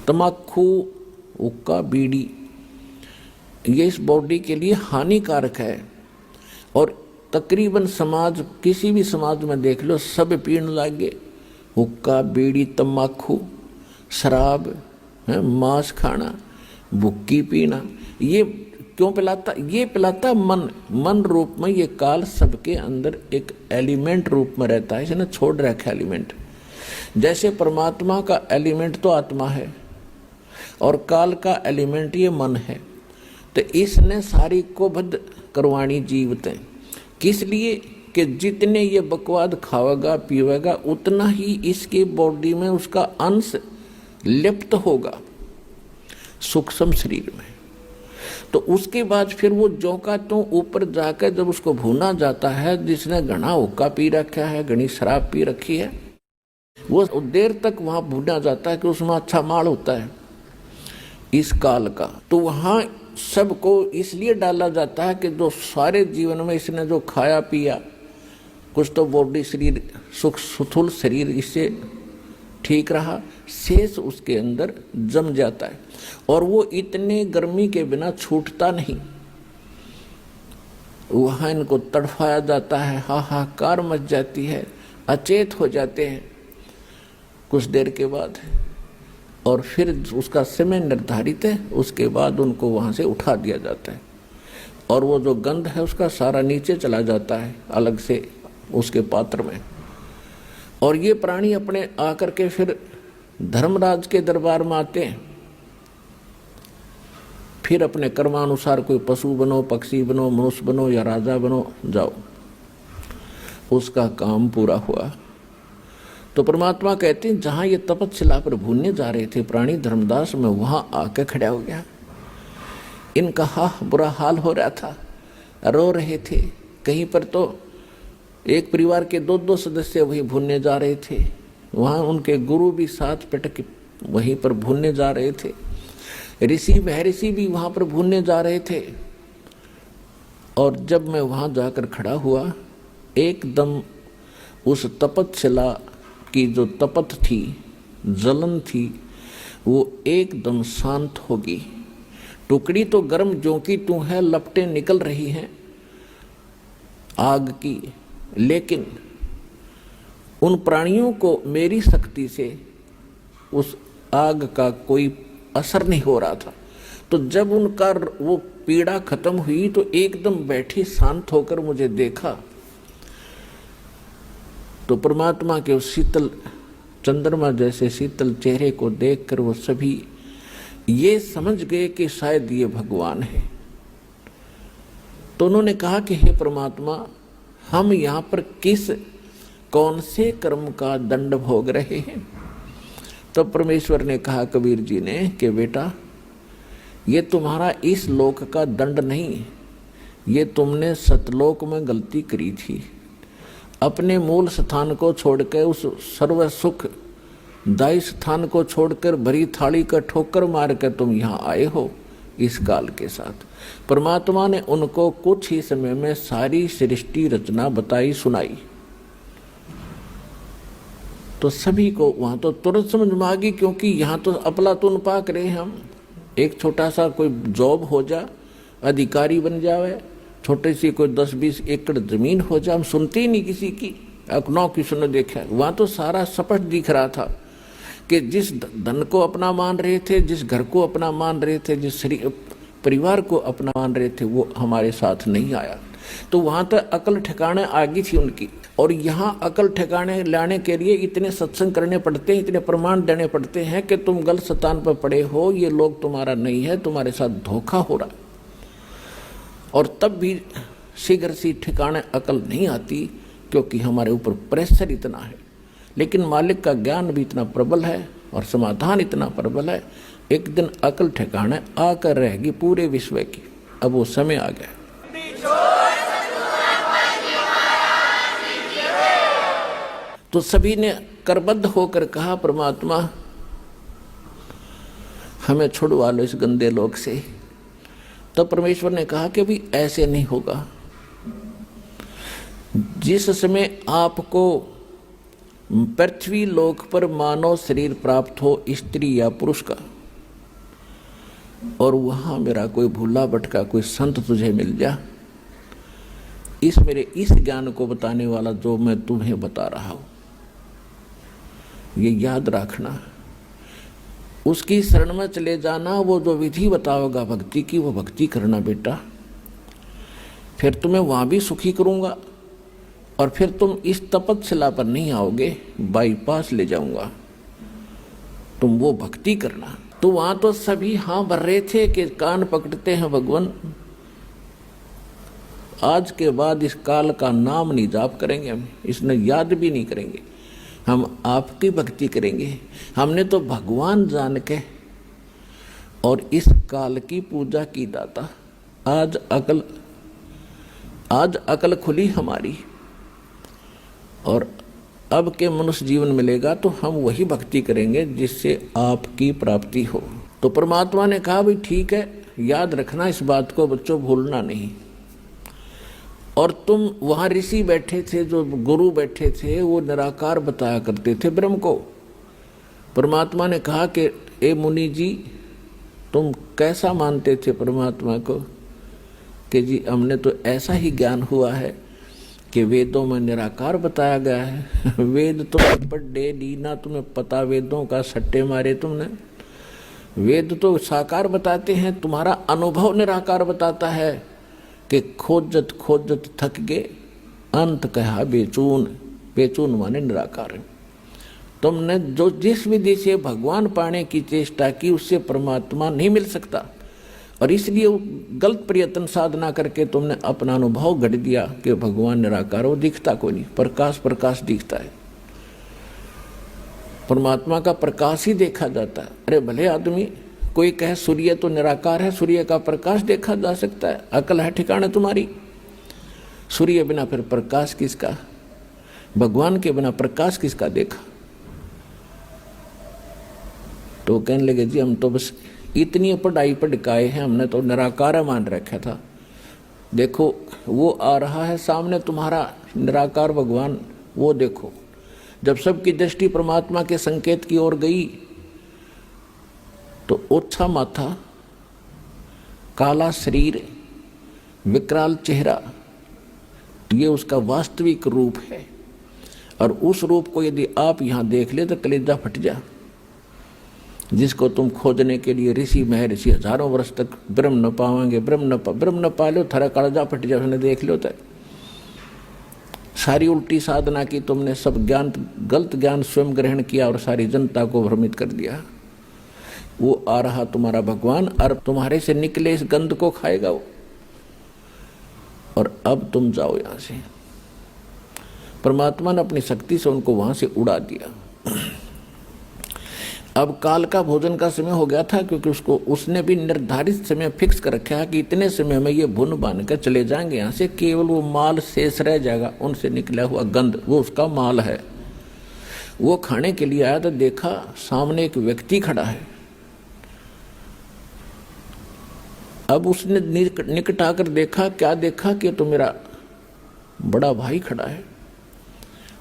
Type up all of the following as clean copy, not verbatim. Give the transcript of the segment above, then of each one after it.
तम्बाकू, हुक्का, बीड़ी, ये इस बॉडी के लिए हानिकारक है। और तकरीबन समाज, किसी भी समाज में देख लो, सब पीने लगे। हुक्का, बीड़ी, तम्बाकू, शराब, मांस खाना, भुक्की पीना। ये क्यों पिलाता? ये पिलाता मन रूप में। ये काल सबके अंदर एक एलिमेंट रूप में रहता है, इसने छोड़ रखा एलिमेंट। जैसे परमात्मा का एलिमेंट तो आत्मा है और काल का एलिमेंट ये मन है, तो इसने सारी को बद्ध करवाणी जीवते। किस लिए? कि जितने ये बकवाद खावेगा पीवेगा उतना ही इसकी बॉडी में उसका अंश लिप्त होगा सूक्ष्म शरीर में। तो उसके बाद फिर वो जो का तो ऊपर जाकर जब उसको भूना जाता है, जिसने घना हुक्का पी रखा है, घनी शराब पी रखी है, वो देर तक वहां भूना जाता है कि उसमें अच्छा माल होता है इस काल का। तो वहां सबको इसलिए डाला जाता है कि जो सारे जीवन में इसने जो खाया पिया, कुछ तो बॉडी शरीर सुख सुथुल शरीर इससे ठीक रहा, शेष उसके अंदर जम जाता है और वो इतने गर्मी के बिना छूटता नहीं। वहां इनको तड़फाया जाता है, हाहाकार मच जाती है, अचेत हो जाते हैं कुछ देर के बाद, और फिर उसका समय निर्धारित है, उसके बाद उनको वहां से उठा दिया जाता है और वो जो गंध है उसका सारा नीचे चला जाता है अलग से उसके पात्र में। और ये प्राणी अपने आकर के फिर धर्मराज के दरबार में आते हैं, फिर अपने कर्मानुसार कोई पशु बनो, पक्षी बनो, मनुष्य बनो या राजा बनो, जाओ, उसका काम पूरा हुआ। तो परमात्मा कहते हैं जहां ये तपस्या पर भूनने जा रहे थे प्राणी धर्मदास, में वहां आके खड़ा हो गया। इनका बुरा हाल हो रहा था, रो रहे थे। कहीं पर तो एक परिवार के दो सदस्य वही भूनने जा रहे थे, वहां उनके गुरु भी साथ पटक वहीं पर भूनने जा रहे थे, ऋषि महर्षि भी वहां पर भूनने जा रहे थे। और जब मैं वहां जाकर खड़ा हुआ, एकदम उस तपस्या की जो तपत थी, जलन थी, वो एकदम शांत होगी। टुकड़ी तो गर्म जो की तू है, लपटें निकल रही हैं आग की, लेकिन उन प्राणियों को मेरी शक्ति से उस आग का कोई असर नहीं हो रहा था। तो जब उनका वो पीड़ा खत्म हुई तो एकदम बैठी शांत होकर मुझे देखा, तो परमात्मा के उस शीतल चंद्रमा जैसे शीतल चेहरे को देखकर वो सभी ये समझ गए कि शायद ये भगवान है। तो उन्होंने कहा कि हे परमात्मा, हम यहाँ पर कौन से कर्म का दंड भोग रहे हैं? तो परमेश्वर ने कहा कबीर जी ने कि बेटा, ये तुम्हारा इस लोक का दंड नहीं, ये तुमने सतलोक में गलती करी थी। अपने मूल स्थान को छोड़कर, उस सर्व सुख दायी स्थान को छोड़कर भरी थाली का ठोकर मार कर तुम यहाँ आए हो इस काल के साथ। परमात्मा ने उनको कुछ ही समय में सारी सृष्टि रचना बताई सुनाई। तो सभी को वहां तो तुरंत समझ में आ गई, क्योंकि यहाँ तो अफलातून पाक रहे हम। एक छोटा सा कोई जॉब हो जा, अधिकारी बन जावे, छोटे सी कोई 10-20 एकड़ जमीन हो जाए, हम सुनते ही नहीं किसी की, अखनौ किसी ने देखा। वहां तो सारा सपट दिख रहा था कि जिस धन को अपना मान रहे थे, जिस घर को अपना मान रहे थे, जिस परिवार को अपना मान रहे थे, वो हमारे साथ नहीं आया। तो वहां तक अकल ठिकाने आ गई थी उनकी। और यहाँ अकल ठिकाने लाने के लिए इतने सत्संग करने पड़ते हैं, इतने प्रमाण देने पड़ते हैं कि तुम गलत स्थान पर पड़े हो, ये लोग तुम्हारा नहीं है, तुम्हारे साथ धोखा हो रहा। और तब भी शीघ्र सी ठिकाने अकल नहीं आती, क्योंकि हमारे ऊपर प्रेशर इतना है। लेकिन मालिक का ज्ञान भी इतना प्रबल है और समाधान इतना प्रबल है, एक दिन अकल ठिकाने आकर रहेगी पूरे विश्व की। अब वो समय आ गया। तो सभी ने करबद्ध होकर कहा, परमात्मा हमें छुड़वा लो इस गंदे लोक से। तब परमेश्वर ने कहा कि अभी ऐसे नहीं होगा। जिस समय आपको पृथ्वी लोक पर मानव शरीर प्राप्त हो स्त्री या पुरुष का, और वहां मेरा कोई भूला भटका कोई संत तुझे मिल जा, इस मेरे इस ज्ञान को बताने वाला जो मैं तुम्हें बता रहा हूं, ये याद रखना। उसकी शरण में चले जाना, वो जो विधि बताओगा भक्ति की वो भक्ति करना बेटा, फिर तुम्हें वहां भी सुखी करूंगा, और फिर तुम इस तपस्या पर नहीं आओगे, बाईपास ले जाऊंगा, तुम वो भक्ति करना। तो वहां तो सभी हाँ भर रहे थे कि कान पकड़ते हैं भगवान, आज के बाद इस काल का नाम नहीं जाप करेंगे, हम इसने याद भी नहीं करेंगे, हम आपकी भक्ति करेंगे। हमने तो भगवान जान के और इस काल की पूजा की दाता। आज अकल खुली हमारी, और अब के मनुष्य जीवन मिलेगा तो हम वही भक्ति करेंगे जिससे आपकी प्राप्ति हो। तो परमात्मा ने कहा भाई ठीक है, याद रखना इस बात को बच्चों, भूलना नहीं। और तुम वहां ऋषि बैठे थे, जो गुरु बैठे थे, वो निराकार बताया करते थे ब्रह्म को। परमात्मा ने कहा कि ए मुनि जी, तुम कैसा मानते थे परमात्मा को? कि जी हमने तो ऐसा ही ज्ञान हुआ है कि वेदों में निराकार बताया गया है। वेद तो पढ़े ली ना, तुम्हें पता वेदों का सट्टे मारे तुमने। वेद तो साकार बताते हैं, तुम्हारा अनुभव निराकार बताता है कि खोजत खोजत थक गए, अंत कहा बेचून। बेचून माने निराकार। तुमने जो जिस विधि से भगवान पाने की चेष्टा की उससे परमात्मा नहीं मिल सकता, और इसलिए गलत प्रयत्न साधना करके तुमने अपना अनुभव गढ़ दिया कि भगवान निराकार, वो दिखता कोई नहीं, प्रकाश प्रकाश दिखता है, परमात्मा का प्रकाश ही देखा जाता है। अरे भले आदमी कोई कहे सूर्य तो निराकार है, सूर्य का प्रकाश देखा जा सकता है, अकल है ठिकाने तुम्हारी? सूर्य बिना फिर प्रकाश किसका? भगवान के बिना प्रकाश किसका देखा? तो कहने लगे जी हम तो बस इतनी पढ़ाई पढ़काए हैं, हमने तो निराकार मान रखा था। देखो वो आ रहा है सामने तुम्हारा निराकार भगवान, वो देखो। जब सबकी दृष्टि परमात्मा के संकेत की ओर गई तो ओछा माथा, काला शरीर, विकराल चेहरा, ये उसका वास्तविक रूप है। और उस रूप को यदि आप यहाँ देख ले तो कलेजा फट जा। जिसको तुम खोजने के लिए ऋषि महर्षि हजारों वर्ष तक ब्रह्म न पावांगे, ब्रह्म न पा लो, थारा कलेजा फट जा, उसने देख लो। तो सारी उल्टी साधना की तुमने, सब ज्ञान गलत ज्ञान स्वयं ग्रहण किया और सारी जनता को भ्रमित कर दिया। वो आ रहा तुम्हारा भगवान, और तुम्हारे से निकले इस गंध को खाएगा वो। और अब तुम जाओ यहां से। परमात्मा ने अपनी शक्ति से उनको वहां से उड़ा दिया। अब काल का भोजन का समय हो गया था, क्योंकि उसने भी निर्धारित समय फिक्स कर रखा है कि इतने समय में ये भुन बांध कर चले जाएंगे यहाँ से, केवल वो माल शेष रह जाएगा, उनसे निकला हुआ गंध, वो उसका माल है। वो खाने के लिए आया तो देखा सामने एक व्यक्ति खड़ा है। अब उसने निकट आकर देखा, क्या देखा कि तो मेरा बड़ा भाई खड़ा है,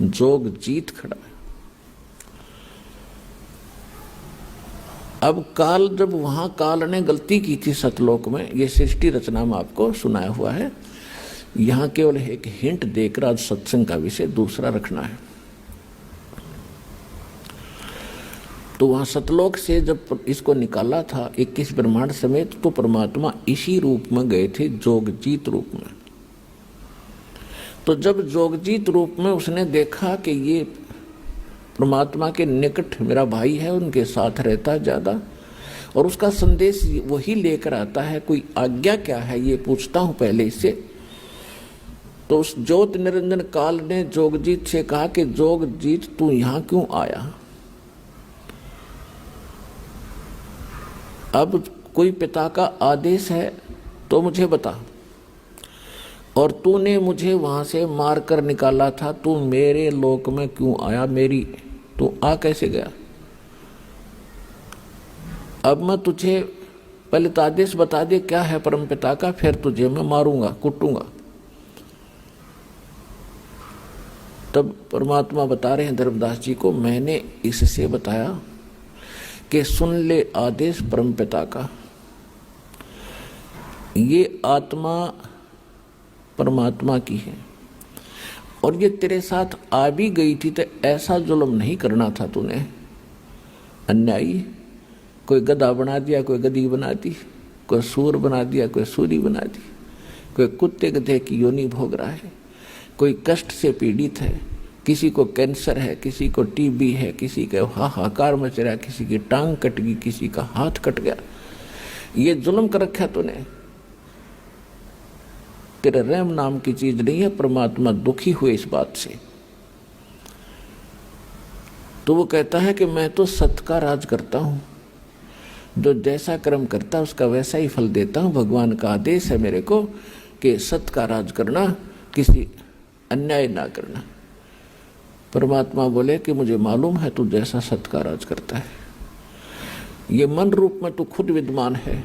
जोगजीत खड़ा है। अब काल, जब वहां काल ने गलती की थी सतलोक में, ये सृष्टि रचना में आपको सुनाया हुआ है, यहां केवल एक हिंट देकर आज सत्संग का विषय दूसरा रखना है। तो वहां सतलोक से जब इसको निकाला था 21 ब्रह्मांड समेत, तो परमात्मा इसी रूप में गए थे, जोगजीत रूप में। तो जब जोगजीत रूप में उसने देखा कि ये परमात्मा के निकट मेरा भाई है, उनके साथ रहता है ज्यादा, और उसका संदेश वही लेकर आता है, कोई आज्ञा क्या है ये पूछता हूं पहले इससे। तो उस ज्योत निरंजन काल ने जोगजीत से कहा कि जोगजीत तू यहां क्यों आया? अब कोई पिता का आदेश है तो मुझे बता, और तूने मुझे वहां से मार कर निकाला था, तू मेरे लोक में क्यों आया? तू आ कैसे गया? अब मैं तुझे पहले तो आदेश बता दे क्या है परम पिता का, फिर तुझे मैं मारूंगा, कुटूंगा। तब परमात्मा बता रहे हैं धर्मदास जी को, मैंने इससे बताया कि सुन ले आदेश परमपिता का। ये आत्मा परमात्मा की है और ये तेरे साथ आ भी गई थी तो ऐसा जुल्म नहीं करना था तूने। अन्यायी, कोई गधा बना दिया, कोई गधी बना दी, कोई सूर बना दिया, कोई सूरी बना दी, कोई कुत्ते गधे की योनि भोग रहा है, कोई कष्ट से पीड़ित है, किसी को कैंसर है, किसी को टीबी है, किसी का हाहाकार मच रहा है, किसी की टांग कट गई, किसी का हाथ कट गया। ये जुल्म कर रखा तूने। तेरे रहम नाम की चीज नहीं है। परमात्मा दुखी हुए इस बात से। तो वो कहता है कि मैं तो सत्य का राज करता हूं, जो जैसा कर्म करता है उसका वैसा ही फल देता हूं। भगवान का आदेश है मेरे को कि सत्य का राज करना, किसी अन्याय ना करना। परमात्मा बोले कि मुझे मालूम है तू जैसा सत्य का राज करता है। ये मन रूप में तू खुद विद्वान है,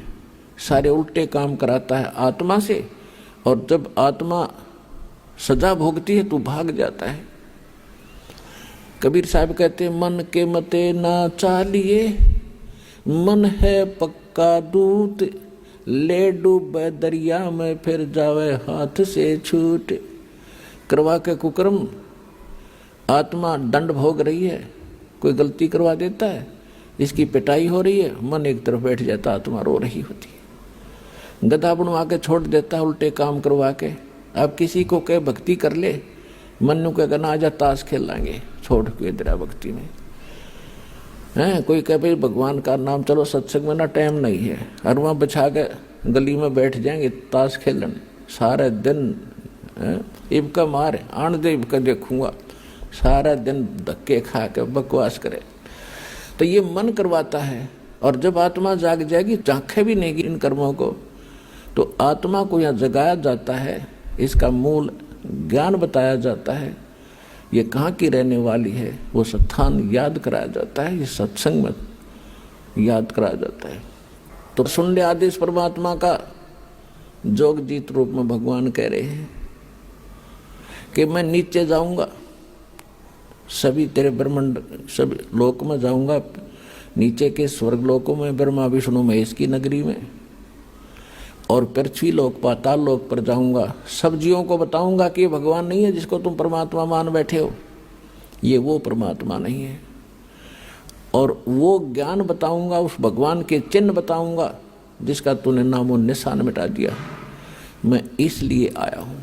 सारे उल्टे काम कराता है आत्मा से, और जब आत्मा सजा भोगती है तू भाग जाता है। कबीर साहब कहते मन के मते ना चालिए, मन है पक्का दूत, ले डूबे दरिया में फिर जावे हाथ से छूट। करवा के कुकर्म आत्मा दंड भोग रही है, कोई गलती करवा देता है, इसकी पिटाई हो रही है, मन एक तरफ बैठ जाता, आत्मा रो रही होती है। गधा बनवा के छोड़ देता है उल्टे काम करवा के। अब किसी को कहे भक्ति कर ले, मन कहेगा ना आजा ताश खेल लाएंगे, छोड़ के इधर भक्ति में है। कोई कहे भाई भगवान का नाम, चलो सत्संग में ना टाइम नहीं है, और वहाँ बिछा के गली में बैठ जाएंगे ताश खेलन सारे दिन। इबका मार आन दे, इबका देखूंगा, सारा दिन धक्के खा के बकवास करे। तो ये मन करवाता है। और जब आत्मा जाग जाएगी, झांखे भी नहीं इन कर्मों को, तो आत्मा को यहाँ जगाया जाता है, इसका मूल ज्ञान बताया जाता है, ये कहाँ की रहने वाली है, वो स्थान याद कराया जाता है, ये सत्संग में याद कराया जाता है। तो सुन ले आदेश परमात्मा का। जोग जीत रूप में भगवान कह रहे हैं कि मैं नीचे जाऊंगा, सभी तेरे ब्रह्मांड सभी लोक में जाऊंगा, नीचे के स्वर्ग लोकों में, ब्रह्मा विष्णु महेश की नगरी में, और पृथ्वी लोक पाताल लोक पर जाऊंगा। सब जीवों को बताऊंगा कि ये भगवान नहीं है जिसको तुम परमात्मा मान बैठे हो, ये वो परमात्मा नहीं है। और वो ज्ञान बताऊंगा, उस भगवान के चिन्ह बताऊंगा जिसका तूने नामो निशान मिटा दिया। मैं इसलिए आया हूं।